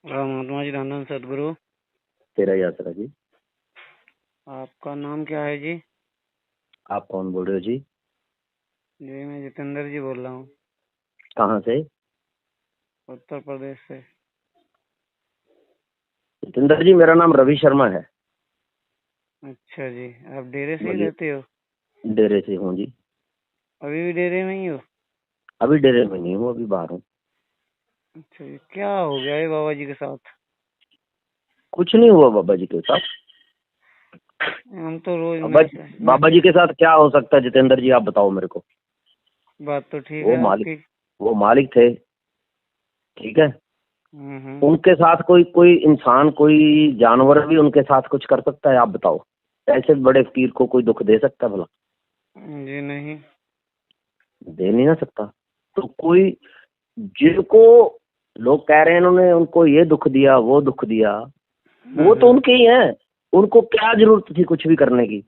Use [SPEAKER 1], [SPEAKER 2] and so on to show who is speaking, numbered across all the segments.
[SPEAKER 1] राम महात्मा जी, धन धन सदगुरु।
[SPEAKER 2] तेरा ही आसरा जी।
[SPEAKER 1] आपका नाम क्या है जी?
[SPEAKER 2] आप कौन बोल रहे हो जी?
[SPEAKER 1] जी मैं जितेंद्र जी बोल रहा हूँ,
[SPEAKER 2] कहाँ से?
[SPEAKER 1] उत्तर प्रदेश से।
[SPEAKER 2] जितेंद्र जी, मेरा नाम रवि शर्मा है।
[SPEAKER 1] अच्छा जी, आप डेरे से ही
[SPEAKER 2] बोलिए।
[SPEAKER 1] रहते हो?
[SPEAKER 2] डेरे से हूँ जी।
[SPEAKER 1] अभी भी डेरे में ही हो?
[SPEAKER 2] अभी डेरे में नहीं हूँ, अभी बाहर हूँ।
[SPEAKER 1] अच्छा जी, क्या हो गया है बाबा जी के साथ?
[SPEAKER 2] कुछ नहीं हुआ बाबा जी के साथ।
[SPEAKER 1] हम तो रोज
[SPEAKER 2] बाबा
[SPEAKER 1] मैसेज
[SPEAKER 2] बाबा जी के साथ क्या हो सकता है जितेंद्र जी, आप बताओ मेरे को।
[SPEAKER 1] बात तो ठीक
[SPEAKER 2] वो
[SPEAKER 1] है
[SPEAKER 2] मालिक
[SPEAKER 1] आपकी।
[SPEAKER 2] वो मालिक थे, ठीक है।
[SPEAKER 1] हम्म।
[SPEAKER 2] उनके साथ कोई कोई इंसान, कोई जानवर भी उनके साथ कुछ कर सकता है? आप बताओ। ऐसे बड़े फकीर को कोई दुख दे सकता है भला?
[SPEAKER 1] जी नहीं।
[SPEAKER 2] दे नहीं ना सकता। तो कोई, जिनको लोग कह रहे हैं इन्होंने उनको ये दुख दिया वो दुख दिया, वो तो उनके ही हैं। उनको क्या जरूरत थी कुछ भी करने की?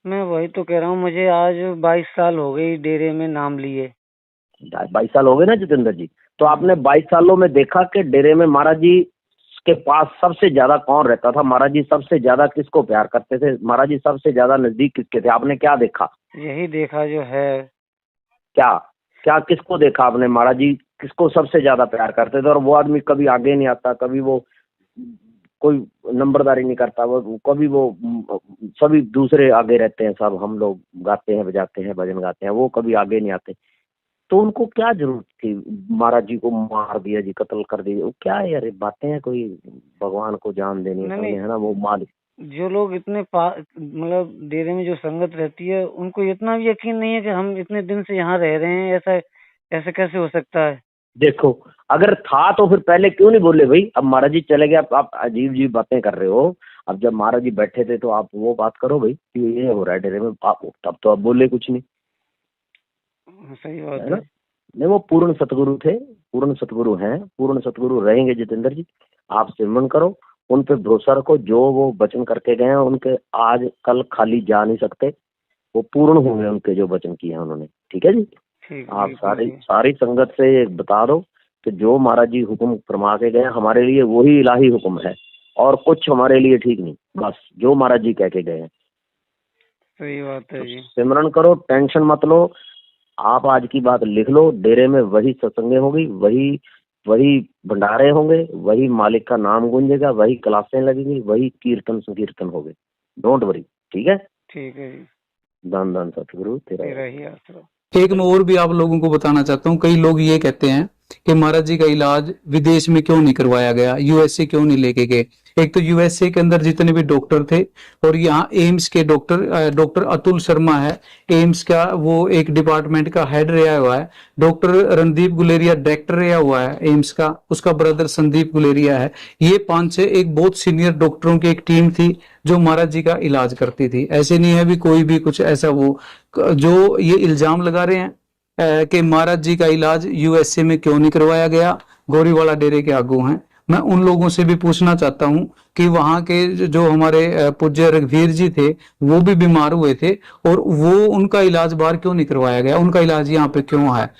[SPEAKER 1] मैं वही तो कह रहा हूँ, मुझे आज 22 साल हो गई डेरे में नाम लिए।
[SPEAKER 2] 22 साल हो गए ना जितेंद्र जी। तो आपने 22 सालों में देखा कि डेरे में महाराज जी के पास सबसे ज्यादा कौन रहता था? महाराज जी सबसे ज्यादा किसको प्यार करते थे? महाराज जी सबसे ज्यादा नजदीक किसके थे? आपने क्या देखा?
[SPEAKER 1] यही देखा जो है।
[SPEAKER 2] क्या क्या किसको देखा आपने? महाराज जी किसको सबसे ज्यादा प्यार करते थे? और वो आदमी कभी आगे नहीं आता, कभी वो कोई नंबरदारी नहीं करता, वो कभी वो सभी दूसरे आगे रहते हैं। सब हम लोग गाते हैं, बजाते हैं, भजन गाते हैं, वो कभी आगे नहीं आते। तो उनको क्या जरूरत थी? महाराज जी को मार दिया जी, कत्ल कर दिया, वो क्या है यार? ये बातें हैं कोई? भगवान को जान देनी
[SPEAKER 1] नहीं
[SPEAKER 2] है
[SPEAKER 1] नहीं,
[SPEAKER 2] ना वो मालिक।
[SPEAKER 1] जो लोग इतने मतलब डेरे में जो संगत रहती है, उनको इतना भी यकीन नहीं है कि हम इतने दिन से यहाँ रह रहे हैं। ऐसा ऐसे कैसे हो सकता है?
[SPEAKER 2] देखो, अगर था तो फिर पहले क्यों नहीं बोले भाई? अब महाराज जी चले गए, आप अजीब अजीब बातें कर रहे हो। अब जब महाराज जी बैठे थे तो आप वो बात करो भाई कि ये हो रहा है डेरे में, आप तब तो आप बोले कुछ नहीं,
[SPEAKER 1] सही बात
[SPEAKER 2] है
[SPEAKER 1] है।
[SPEAKER 2] ना? नहीं, वो पूर्ण सतगुरु थे, पूर्ण सतगुरु हैं, पूर्ण सतगुरु रहेंगे जितेंद्र जी। आप सिमरन करो, उन पे भरोसा रखो। जो वो वचन करके गए हैं उनके आज कल खाली जा नहीं सकते। वो पूर्ण होंगे उनके जो वचन किए हैं उन्होंने, ठीक है जी।
[SPEAKER 1] ठीक,
[SPEAKER 2] आप
[SPEAKER 1] बिल्कुल
[SPEAKER 2] सारी
[SPEAKER 1] जी।
[SPEAKER 2] सारी संगत से ये बता दो कि जो महाराज जी हुक्म फरमा के गए हमारे लिए वही इलाही हुक्म है, और कुछ हमारे लिए ठीक नहीं। बस जो महाराज जी कह के गए हैं,
[SPEAKER 1] सही बात है
[SPEAKER 2] तो
[SPEAKER 1] जी।
[SPEAKER 2] सिमरन करो, टेंशन मत लो। आप आज की बात लिख लो, डेरे में वही सत्संगें होगी, वही वही भंडारे होंगे, वही मालिक का नाम गूंजेगा, वही क्लासें लगेंगी, वही कीर्तन संकीर्तन होंगे। डोंट वरी, ठीक है।
[SPEAKER 1] ठीक है जी।
[SPEAKER 2] धन धन सतगुरु तेरा
[SPEAKER 1] तेरा
[SPEAKER 2] है।
[SPEAKER 1] ही आसरा।
[SPEAKER 3] एक मैं और भी आप लोगों को बताना चाहता हूँ। कई लोग ये कहते हैं कि महाराज जी का इलाज विदेश में क्यों नहीं करवाया गया, यूएसए क्यों नहीं लेके गए। एक तो यूएसए के अंदर जितने भी डॉक्टर थे, और यहाँ एम्स के डॉक्टर अतुल शर्मा है, एम्स का वो एक डिपार्टमेंट का हेड रहा हुआ है। डॉक्टर रणदीप गुलेरिया डायरेक्टर रहा हुआ है एम्स का, उसका ब्रदर संदीप गुलेरिया है। ये 5-6 एक बहुत सीनियर डॉक्टरों की एक टीम थी जो महाराज जी का इलाज करती थी। ऐसे नहीं है भी कोई भी कुछ ऐसा वो जो ये इल्जाम लगा रहे हैं कि महाराज जी का इलाज यूएसए में क्यों नहीं करवाया गया, गोरीवाला डेरे के आगू हैं। मैं उन लोगों से भी पूछना चाहता हूं कि वहां के जो हमारे पूज्य रघुवीर जी थे, वो भी बीमार हुए थे, और वो उनका इलाज बाहर क्यों नहीं करवाया गया, उनका इलाज यहाँ पे क्यों है?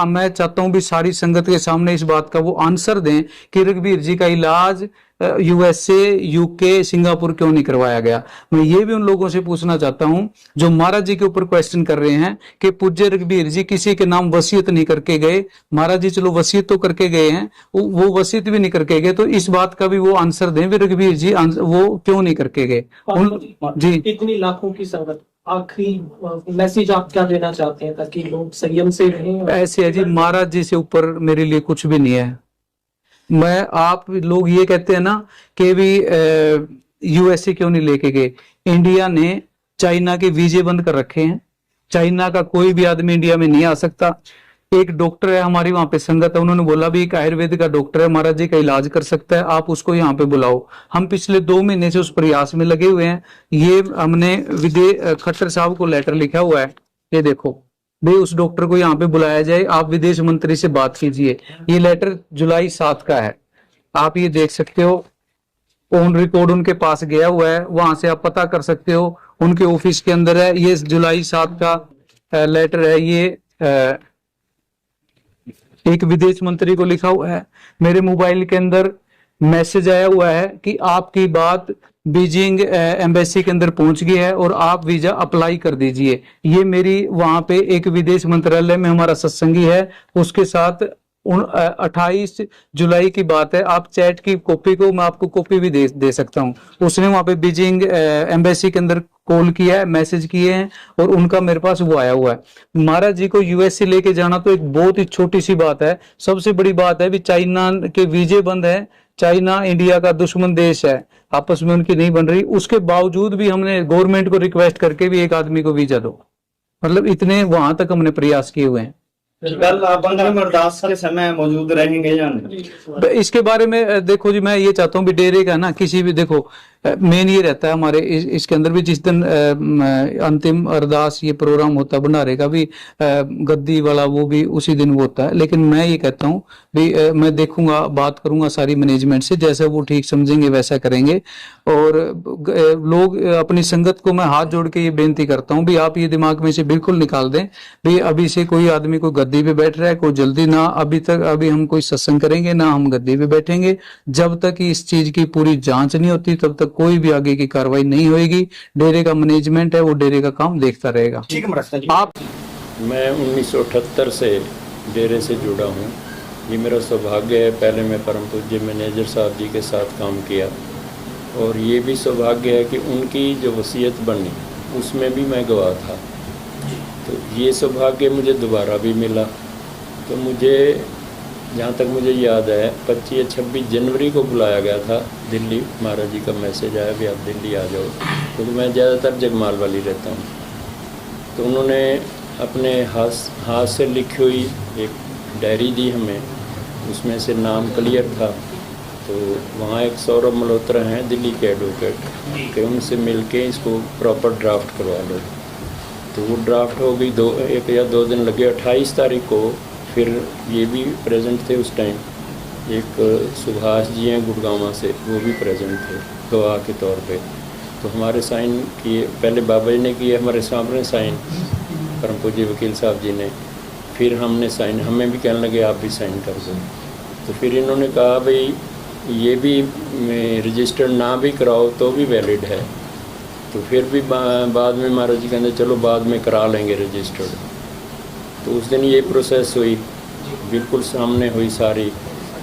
[SPEAKER 3] मैं चाहता हूं भी सारी संगत के सामने इस बात का वो आंसर दें कि रघुवीर जी का इलाज यूएसए, यूके, सिंगापुर क्यों नहीं करवाया गया। मैं ये भी उन लोगों से पूछना चाहता हूं जो महाराज जी के ऊपर क्वेश्चन कर रहे हैं कि पूज्य रघुवीर जी किसी के नाम वसीयत नहीं करके गए। महाराज जी चलो वसीयत तो करके गए हैं, वो वसीयत भी नहीं करके गए, तो इस बात का भी वो आंसर दें भी रघुवीर जी वो क्यों नहीं करके गए जी।
[SPEAKER 4] इतनी लाखों की संगत, आखिरी मैसेज आप क्या देना चाहते हैं ताकि लोग संयम से रहें?
[SPEAKER 3] ऐसे है जी, महाराज जी से ऊपर मेरे लिए कुछ भी नहीं है। मैं आप लोग ये कहते हैं ना कि भी यूएसए क्यों नहीं लेके गए। इंडिया ने चाइना के वीजे बंद कर रखे हैं, चाइना का कोई भी आदमी इंडिया में नहीं आ सकता। एक डॉक्टर है हमारी वहां पे संगत है, उन्होंने बोला भी एक आयुर्वेद का डॉक्टर है, महाराज जी का इलाज कर सकता है, आप उसको यहाँ पे बुलाओ। हम पिछले 2 महीने से उस प्रयास में लगे हुए हैं। ये हमने खट्टर साहब को लेटर लिखा हुआ है, ये देखो भाई उस डॉक्टर को यहाँ पे बुलाया जाए, आप विदेश मंत्री से बात कीजिए। ये लेटर जुलाई 7 का है, आप ये देख सकते हो। ऑन रिकॉर्ड उनके पास गया हुआ है, वहां से आप पता कर सकते हो, उनके ऑफिस के अंदर है। ये जुलाई 7 का लेटर है। एक विदेश मंत्री को लिखा हुआ है, मेरे मोबाइल के अंदर मैसेज आया हुआ है कि आपकी बात बीजिंग एम्बेसी के अंदर पहुंच गई है और आप वीजा अप्लाई कर दीजिए। ये मेरी वहां पे एक विदेश मंत्रालय में हमारा सत्संगी है, उसके साथ 28 जुलाई की बात है। आप चैट की कॉपी को मैं आपको कॉपी भी दे सकता हूं। उसने वहां पे बीजिंग एम्बेसी के अंदर कॉल किया है, मैसेज किए हैं और उनका मेरे पास वो आया हुआ है। महाराज जी को यूएसए लेके जाना तो एक बहुत ही छोटी सी बात है। सबसे बड़ी बात है भी चाइना के वीजे बंद है, चाइना इंडिया का दुश्मन देश है, आपस में उनकी नहीं बन रही। उसके बावजूद भी हमने गवर्नमेंट को रिक्वेस्ट करके भी एक आदमी को वीजा दो, मतलब इतने वहां तक हमने प्रयास किए हुए हैं।
[SPEAKER 5] कल आप अंतिम अरदास के समय मौजूद रहेंगे या नहीं?
[SPEAKER 3] इसके बारे में देखो जी, मैं ये चाहता हूँ भी डेरे का ना किसी भी, देखो मेन ये रहता है हमारे इसके अंदर भी, जिस दिन अंतिम अरदास ये प्रोग्राम होता है भंडारे का भी, गद्दी वाला वो भी उसी दिन वो होता है। लेकिन मैं ये कहता हूँ भी मैं देखूंगा, बात करूंगा सारी मैनेजमेंट से, जैसा वो ठीक समझेंगे वैसा करेंगे। और लोग अपनी संगत को मैं हाथ जोड़ के ये बेनती करता हूँ भी आप ये दिमाग में से बिल्कुल निकाल दें भी अभी से कोई आदमी को गद्दी पे बैठ रहा है, कोई जल्दी ना, अभी हम कोई सत्संग करेंगे ना हम गद्दी पे बैठेंगे। जब तक इस चीज की पूरी जांच नहीं होती तब तक कोई भी आगे की कार्रवाई नहीं होगी। डेरे का मैनेजमेंट है वो डेरे का काम देखता रहेगा।
[SPEAKER 5] ठीक है महाराज जी।
[SPEAKER 3] आप
[SPEAKER 6] मैं 1978 से डेरे से जुड़ा हूँ। ये मेरा सौभाग्य है, पहले मैं परम पूज्य मैनेजर साहब जी के साथ काम किया और ये भी सौभाग्य है कि उनकी जो वसीयत बनी उसमें भी मैं गवाह था। तो ये सौभाग्य मुझे दोबारा भी मिला। तो मुझे जहाँ तक मुझे याद है 25 या 26 जनवरी को बुलाया गया था दिल्ली। महाराज जी का मैसेज आया भी आप दिल्ली आ जाओ, क्योंकि मैं ज़्यादातर जगमाल वाली रहता हूँ। तो उन्होंने अपने हाथ से लिखी हुई एक डायरी दी हमें, उसमें से नाम क्लियर था। तो वहाँ एक सौरभ मल्होत्रा हैं दिल्ली के एडवोकेट, कि उनसे मिल के इसको प्रॉपर ड्राफ्ट करवा लो। तो वो ड्राफ्ट हो गई, 1 या 2 दिन लगे। 28 तारीख को फिर ये भी प्रेजेंट थे उस टाइम, एक सुभाष जी हैं गुड़गांव से, वो भी प्रेजेंट थे गवाह के तौर पे। तो हमारे साइन किए, पहले बाबा जी ने किए हमारे सामने साइन, परम पूज्य वकील साहब जी ने, फिर हमने साइन, हमें भी कहने लगे आप भी साइन कर दो। तो फिर इन्होंने कहा भाई ये भी रजिस्टर्ड ना भी कराओ तो भी वैलिड है। तो फिर भी बाद में महाराज जी कहते चलो बाद में करा लेंगे रजिस्टर्ड। तो उस दिन ये प्रोसेस हुई, बिल्कुल सामने हुई सारी,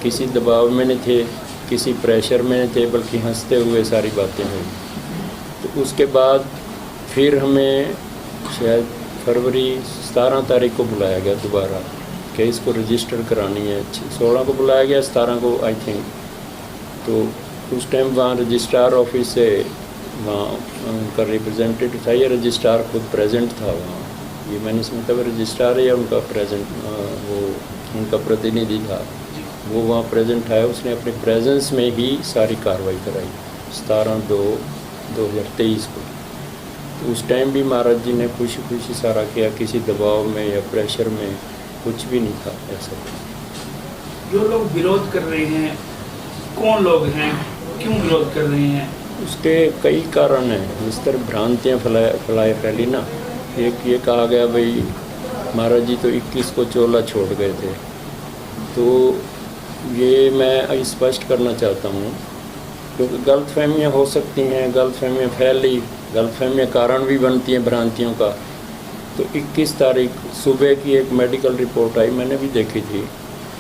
[SPEAKER 6] किसी दबाव में नहीं थे, किसी प्रेशर में नहीं थे, बल्कि हंसते हुए सारी बातें हुई। तो उसके बाद फिर हमें शायद फरवरी 17 तारीख को बुलाया गया दोबारा कि इसको रजिस्टर करानी है। 16 को बुलाया गया, 17 को आई थिंक। तो उस टाइम वहाँ रजिस्ट्रार ऑफिस से वहाँ उनका रिप्रेजेंटेटिव था, या रजिस्ट्रार खुद प्रेजेंट था वहाँ, ये मैंने सुना था रजिस्ट्रार या उनका प्रेजेंट वो उनका प्रतिनिधि था, वो वहाँ प्रेजेंट है। उसने अपने प्रेजेंस में ही सारी कार्रवाई कराई 17/2/2023 को। तो उस टाइम भी महाराज जी ने खुशी खुशी सारा किया, किसी दबाव में या प्रेशर में कुछ भी नहीं था ऐसा।
[SPEAKER 7] जो लोग विरोध कर रहे हैं कौन लोग हैं, क्यों विरोध कर रहे हैं?
[SPEAKER 6] उसके कई कारण हैं। इस तरह भ्रांतियाँ फैली ना। एक ये कहा गया भाई महाराज जी तो 21 को चोला छोड़ गए थे। तो ये मैं स्पष्ट करना चाहता हूँ, क्योंकि गलतफहमियाँ हो सकती हैं, गलतफहमियाँ फैली, गलतफहमियाँ कारण भी बनती हैं भ्रांतियों का। तो 21 तारीख सुबह की एक मेडिकल रिपोर्ट आई, मैंने भी देखी थी,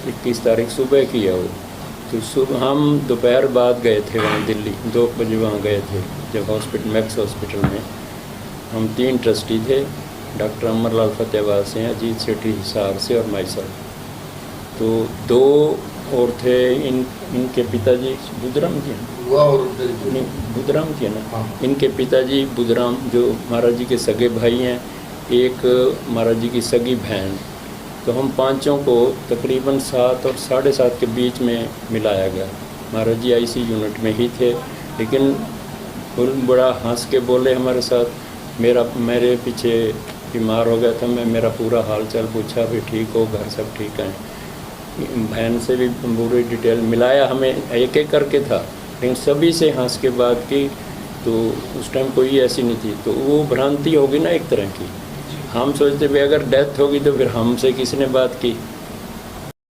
[SPEAKER 6] 21 तारीख सुबह की है वो। तो सुबह हम दोपहर बाद गए थे वहाँ दिल्ली, 2 बजे वहाँ गए थे, जब हॉस्पिटल मैक्स हॉस्पिटल में हम 3 ट्रस्टी थे, डॉक्टर अमरलाल फतेहाबाद से, अजीत सेठी हिसार से और माई साहब। तो 2 और थे, इनके पिताजी बुधराम जी हैं, बुधराम जी हैं ना, इनके पिताजी बुधराम जो महाराज जी के सगे भाई हैं, एक महाराज जी की सगी बहन। तो हम 5 को तकरीबन 7 और 7:30 के बीच में मिलाया गया। महाराज जी आईसी यूनिट में ही थे, लेकिन बड़ा हंस के बोले हमारे साथ। मेरे पीछे बीमार हो गया था, मैं मेरा पूरा हाल चाल पूछा, भी ठीक हो, घर सब ठीक हैं। बहन से भी पूरी डिटेल मिलाया, हमें एक एक करके था, लेकिन सभी से हंस के बात की। तो उस टाइम कोई ऐसी नहीं थी। तो वो भ्रांति होगी ना एक तरह की। हम सोचते भाई अगर डेथ होगी तो फिर हमसे किसने बात की,